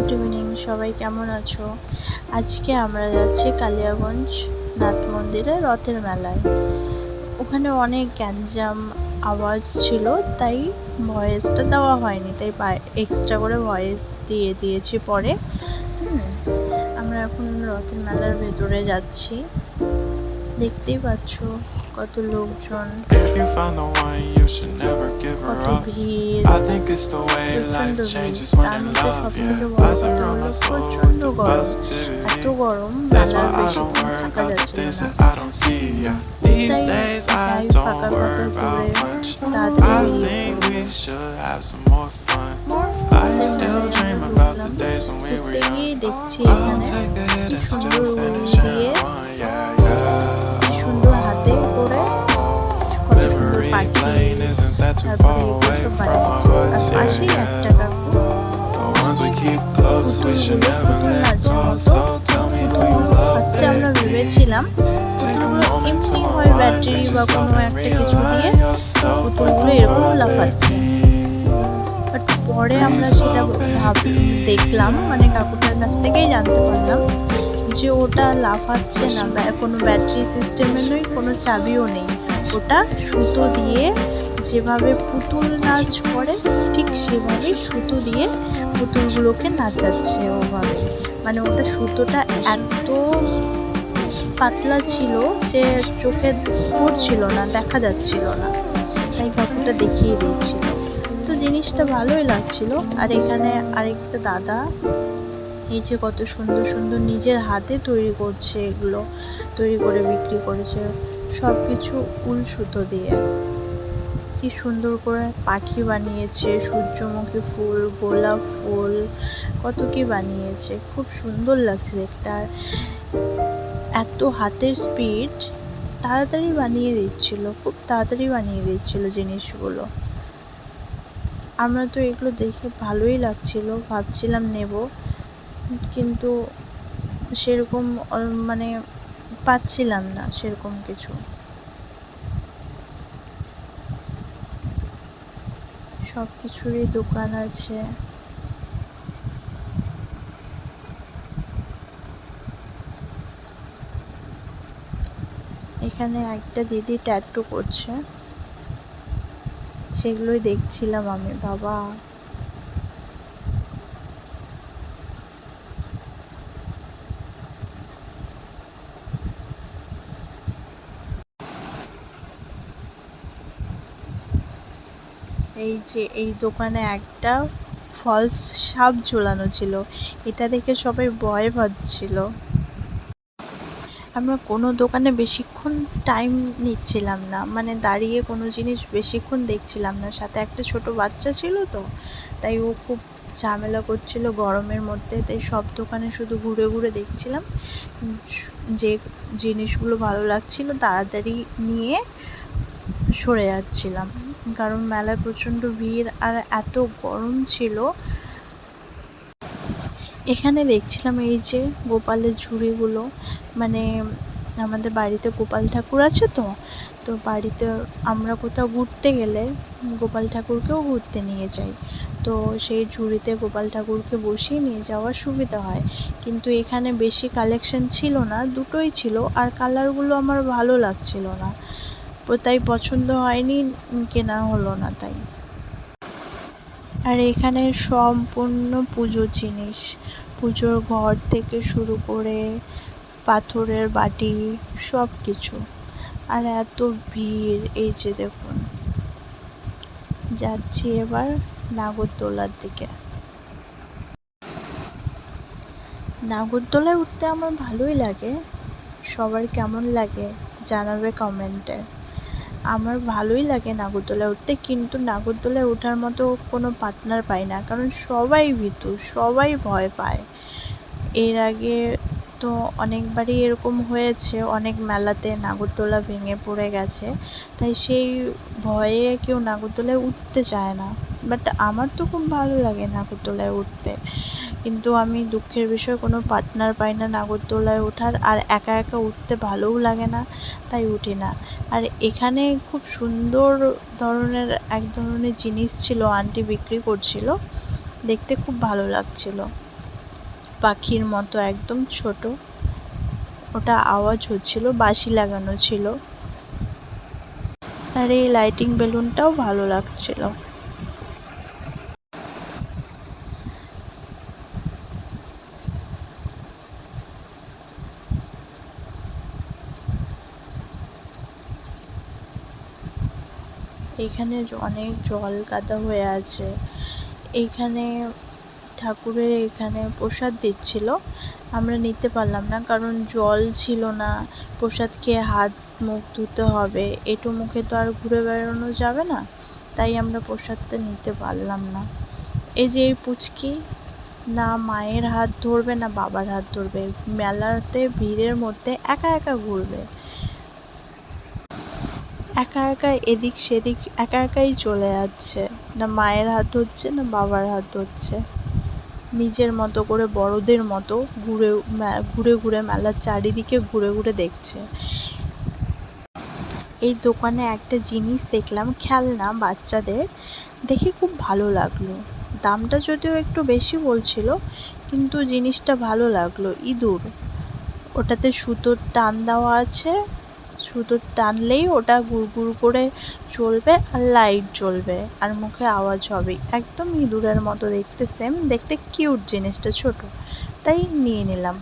Good evening, সবাই কেমন আছো? আজকে আমরা যাচ্ছি কালিয়াগঞ্জ নাথ মন্দিরে রথের মেলায়। ওখানে অনেক গ্যাঞ্জাম আওয়াজ ছিল, তাই ভয়েসটা দেওয়া হয়নি, তাই এক্সট্রা করে ভয়েস দিয়েছি পরে। আমরা এখন রথের মেলার ভেতরে যাচ্ছি, দেখতেই পাচ্ছ কত লোকজন, কত ভিড়, প্রচণ্ড ভিড়। তার মধ্যে সব থেকে বড় কথা হলো প্রচণ্ড গরম। এত গরম মেলার বেশিক্ষণ থাকা যাচ্ছিল না, তাই যাই ফাঁকা করে তাড়াতাড়ি বেরিয়ে ঘুরতে গিয়ে দেখছি এখানে কি সুন্দর দিয়ে সুন্দর হাতে করে কত সুন্দর পাখি, তারপরে এগুলো সব বানিয়েছে। আর পাশেই একটা কাকু ফার্স্টে আমরা ভেবেছিলাম পুতুলগুলো এমনি হয় ব্যাটারি বা কোনো একটা কিছু দিয়ে পুতুলগুলো এরকম লাফাচ্ছে, বাট পরে আমরা সেটা দেখলাম, মানে কাকুটার কাছ থেকেই জানতে পারলাম যে ওটা লাফাচ্ছে না, কোনো ব্যাটারি সিস্টেমের নয়, কোনো চাবিও নেই। ওটা সুতো দিয়ে যেভাবে পুতুল নাচ করে ঠিক সেভাবেই সুতো দিয়ে পুতুলগুলোকে নাচাচ্ছে ওভাবে। মানে ওটা সুতোটা এত পাতলা ছিল যে চোখে পড়ছিল না, দেখা যাচ্ছিল না, তাই কাকুটা দেখিয়ে দিচ্ছিল। তো জিনিসটা ভালোই লাগছিল। আর এখানে আরেকটা দাদা এই যে কত সুন্দর সুন্দর নিজের হাতে তৈরি করছে, এগুলো তৈরি করে বিক্রি করেছে, সব কিছু উল সুতো দিয়ে। কি সুন্দর করে পাখি বানিয়েছে, সূর্যমুখী ফুল, গোলাপ ফুল, কত কি বানিয়েছে, খুব সুন্দর লাগছে দেখতে। আর এত হাতের স্পিড, তাড়াতাড়ি বানিয়ে দিচ্ছিল, খুব তাড়াতাড়ি বানিয়ে দিচ্ছিল জিনিসগুলো। আমরা তো এগুলো দেখে ভালোই লাগছিল, ভাবছিলাম নেব, কিন্তু সেরকম মানে পাচ্ছিলাম না সেরকম কিছু। সব কিছুরই দোকান আছে। এখানে একটা দিদি ট্যাটু করছে, সেগুলোই দেখছিলাম আমি। বাবা, এই যে এই দোকানে একটা ফলস সাপ ঝোলানো ছিল, এটা দেখে সবাই ভয় পাচ্ছিল। আমরা কোনো দোকানে বেশিক্ষণ টাইম নিচ্ছিলাম না, মানে দাঁড়িয়ে কোনো জিনিস বেশিক্ষণ দেখছিলাম না। সাথে একটা ছোট বাচ্চা ছিল, তো তাই ও খুব ঝামেলা করছিল গরমের মধ্যে, তাই সব দোকানে শুধু ঘুরে ঘুরে দেখছিলাম। যে জিনিসগুলো ভালো লাগছিল তাড়াতাড়ি নিয়ে সরে যাচ্ছিলাম, কারণ মেলায় প্রচণ্ড ভিড় আর এত গরম ছিল। এখানে দেখছিলাম এই যে গোপালের ঝুড়িগুলো, মানে আমাদের বাড়িতে গোপাল ঠাকুর আছে, তো বাড়িতে আমরা কোথাও ঘুরতে গেলে গোপাল ঠাকুরকেও ঘুরতে নিয়ে যাই, তো সেই ঝুড়িতে গোপাল ঠাকুরকে বসিয়ে নিয়ে যাওয়ার সুবিধা হয়। কিন্তু এখানে বেশি কালেকশন ছিল না, দুটোই ছিল, আর কালারগুলো আমার ভালো লাগছিল না, তাই পছন্দ হয়নি, কেনা হলো না তাই। আর এখানে সম্পূর্ণ পুজোর জিনিস, পুজোর ঘর থেকে শুরু করে পাথরের বাটি, সব কিছু। আর এত ভিড়, এই যে দেখুন। যাচ্ছি এবার নাগরদোলার দিকে। নাগরদোলায় উঠতে আমার ভালোই লাগে, সবার কেমন লাগে জানাবে কমেন্টে। আমার ভালোই লাগে নাগরদোলায় উঠতে, কিন্তু নাগরদোলায় ওঠার মতো কোনো পার্টনার পাই না, কারণ সবাই ভীতু, সবাই ভয় পায়। এর আগে তো অনেকবারই এরকম হয়েছে, অনেক মেলাতে নাগরদোলা ভেঙে পড়ে গেছে, তাই সেই ভয়ে কেউ নাগরদোলায় উঠতে চায় না। বাট আমার তো খুব ভালো লাগে নাগরদোলায় উঠতে, কিন্তু আমি দুঃখের বিষয় কোনো পার্টনার পাই না নাগরদোলায় ওঠার, আর একা একা উঠতে ভালোও লাগে না, তাই উঠি না। আর এখানে খুব সুন্দর এক ধরনের জিনিস ছিল, আন্টি বিক্রি করছিল, দেখতে খুব ভালো লাগছিল। পাখির মতো একদম ছোট, ওটা আওয়াজ হচ্ছিল, বাঁশি লাগানো ছিল। আর এই লাইটিং বেলুনটাও ভালো লাগছিল। এখানে অনেক জল কাদা হয়ে আছে। এইখানে ঠাকুরের এখানে প্রসাদ দিচ্ছিল, আমরা নিতে পারলাম না কারণ জল ছিল না। প্রসাদ খেয়ে হাত মুখ ধুতে হবে, এঁটো মুখে তো আর ঘুরে বেড়ানো যাবে না, তাই আমরা প্রসাদটা নিতে পারলাম না। এই যে এই পুচকি না মায়ের হাত ধরবে না বাবার হাত ধরবে, মেলাতে ভিড়ের মধ্যে একা একা ঘুরবে, একা একা এদিক সেদিক একা একাই চলে যাচ্ছে, না মায়ের হাত ধরছে না বাবার হাত ধরছে। নিজের মতো করে বড়দের মতো ঘুরে ঘুরে মেলার চারিদিকে ঘুরে ঘুরে দেখছে। এই দোকানে একটা জিনিস দেখলাম, খেলনা বাচ্চাদের, দেখে খুব ভালো লাগলো। দামটা যদিও একটু বেশি বলছিল, কিন্তু জিনিসটা ভালো লাগলো। ইঁদুর, ওটাতে সুতোর টান দেওয়া আছে, সুতোর টানলেই ওটা গুড় করে চলবে আর লাইট জ্বলবে আর মুখে আওয়াজ হবে, একদম ইঁদুরের মতো দেখতে, সেম দেখতে, কিউট জিনিসটা, ছোট, তাই নিয়ে নিলাম।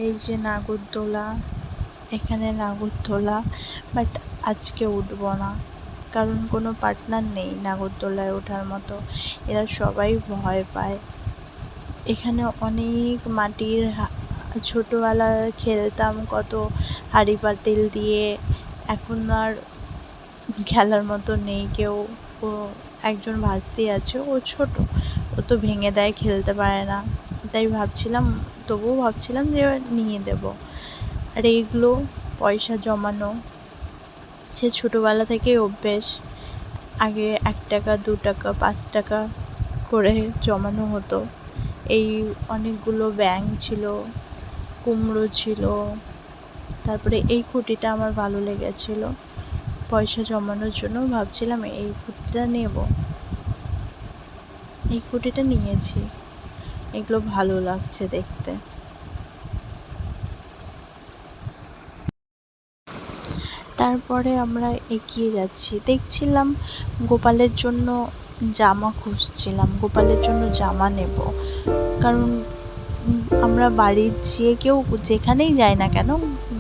এই যে নাগরদোলা, এখানে নাগরদোলা, বাট আজকে উঠবো না কারণ কোনো পার্টনার নেই নাগরদোলায় ওঠার মতো, এরা সবাই ভয় পায়। এখানে অনেক মাটির, ছোটোবেলায় খেলতাম কত হাঁড়ি পাতিল দিয়ে, এখন আর খেলার মতো নেই কেউ। ও একজন ভাস্তি আছে, ও ছোট, ও তো ভেঙে দেয়, খেলতে পারে না, তাই ভাবছিলাম, তবুও ভাবছিলাম যে নিয়ে দেব। আর এইগুলো পয়সা জমানো, সে ছোটোবেলা থেকেই অভ্যেস। আগে 1 টাকা 2 টাকা 5 টাকা করে জমানো হতো। এই অনেকগুলো ব্যাঙ ছিল, কুমড়ো ছিল, তারপরে এই খুঁটিটা আমার ভালো লেগেছিল, পয়সা জমানোর জন্য ভাবছিলাম এই খুঁটিটা নেব, এই খুঁটিটা নিয়েছি। এগুলো ভালো লাগছে দেখতে। তারপরে আমরা এগিয়ে যাচ্ছি, দেখছিলাম গোপালের জন্য জামা খুঁজছিলাম, গোপালের জন্য জামা নেব, কারণ আমরা বাড়ির যে কেউ যেখানেই যাই না কেন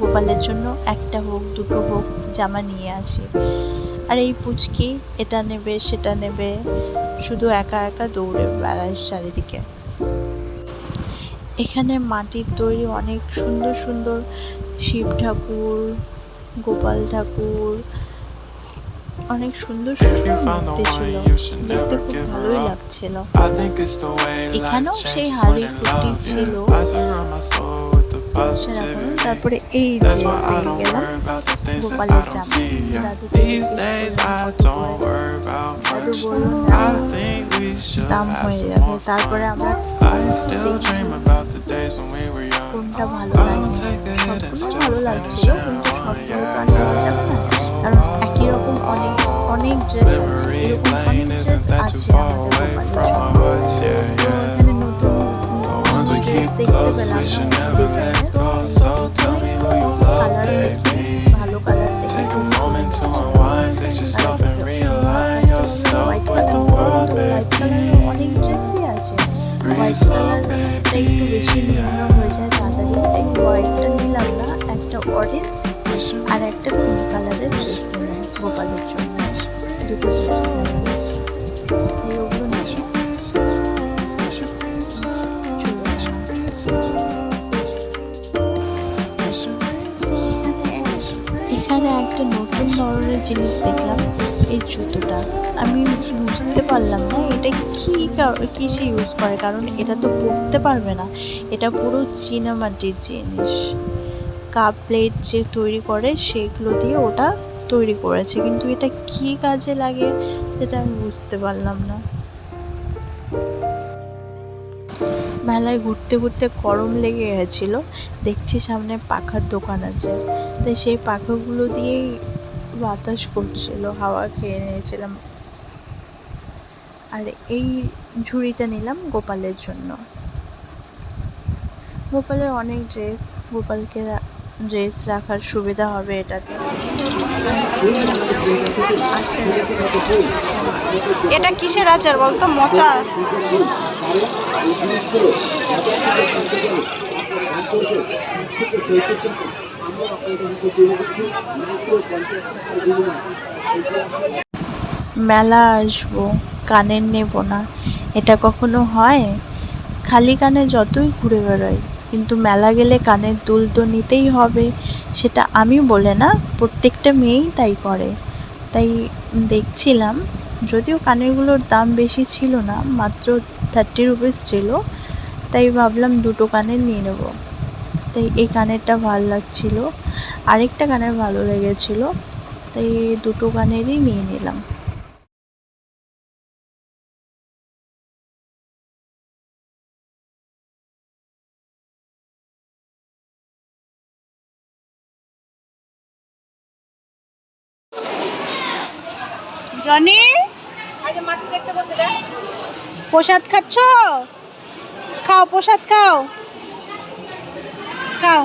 গোপালের জন্য একটা হোক দুটো হোক জামা নিয়ে আসি। আর এই পুচকি এটা নেবে সেটা নেবে, শুধু একা একা দৌড়ে বেড়ায় চারিদিকে। এখানে মাটির তৈরি অনেক সুন্দর সুন্দর শিব ঠাকুর, গোপাল ঠাকুর, অনেক সুন্দর সুন্দর মূর্তি ছিল, দেখতে খুব ভালোই লাগছিল। এখানেও সেই হাড়ি খুঁটি ছিল সেরকম। তারপরে এই যে পেয়ে গেলাম গোপালের জামা, দাদুকে দাদু বলল দাম হয়ে যাবে। তারপরে আমরা দেখছি কোনটা ভালো লাগে, সবগুলো ভালো লাগছিল, কিন্তু সবগুলো তো আর নেওয়া যাবে না, কারণ একই রকম অনেক ড্রেস আছে, এরকম অনেক ড্রেস আছে আমাদের গোপালের জন্য। তো এখানে নতুন ড্রেস দেখতে পেলাম না ডিজাইনের, কালার দেখে ভালো কালার দেখে হোয়াইট কালারের অনেক ড্রেসই আছে। হোয়াইট কালারটা একটু বেশি নোংরা হয়ে যায় তাড়াতাড়ি, তাই হোয়াইটটা নিলাম না, একটা অরেঞ্জ আর একটা পিঙ্ক কালারের ড্রেস নিলাম গোপালের জন্য, দুটো ড্রেস নিলাম। তাই ওগুলো নিয়ে এখানে একটা নতুন ধরনের জিনিস দেখলাম, এই জুতোটা আমি বুঝতে পারলাম না এটা কিসে ইউজ করে, কারণ এটা তো পরতে পারবে না, এটা পুরো চীনামাটির জিনিস, কাপ প্লেট যে তৈরি করে সেগুলো দিয়ে ওটা তৈরি করেছে, কিন্তু এটা কি কাজে লাগে সেটা আমি বুঝতে পারলাম না। মেলায় ঘুরতে ঘুরতে গরম লেগে গেছিল, দেখছি সামনে পাখার দোকান আছে, তাই সেই পাখাগুলো দিয়েই বাতাস করছিল, হাওয়া খেয়ে নিয়েছিলাম। আর এই ঝুড়িটা নিলাম গোপালের জন্য। গোপালের অনেক ড্রেস, গোপালকে ড্রেস রাখার সুবিধা হবে এটাতে। আচার, এটা কিসের আচার বলতো? মোচার। মেলা আসবো, কানের নেব না, এটা কখনো হয়? খালি কানে যতই ঘুরে বেড়াই, কিন্তু মেলা গেলে কানের দুল তো নিতেই হবে। সেটা আমি বলে না, প্রত্যেকটা মেয়েই তাই করে। তাই দেখছিলাম, যদিও কানেরগুলোর দাম বেশি ছিল না, মাত্র 30 রুপিস ছিল, তাই ভাবলাম দুটো কানের নিয়ে নেব। তাই এই কানেরটা ভালো লাগছিল, আরেকটা কানের ভালো লেগেছিল, তাই দুটো কানেরই নিয়ে নিলাম। জনি, প্রসাদ খাচ্ছ? খাও, প্রসাদ খাও, খাও।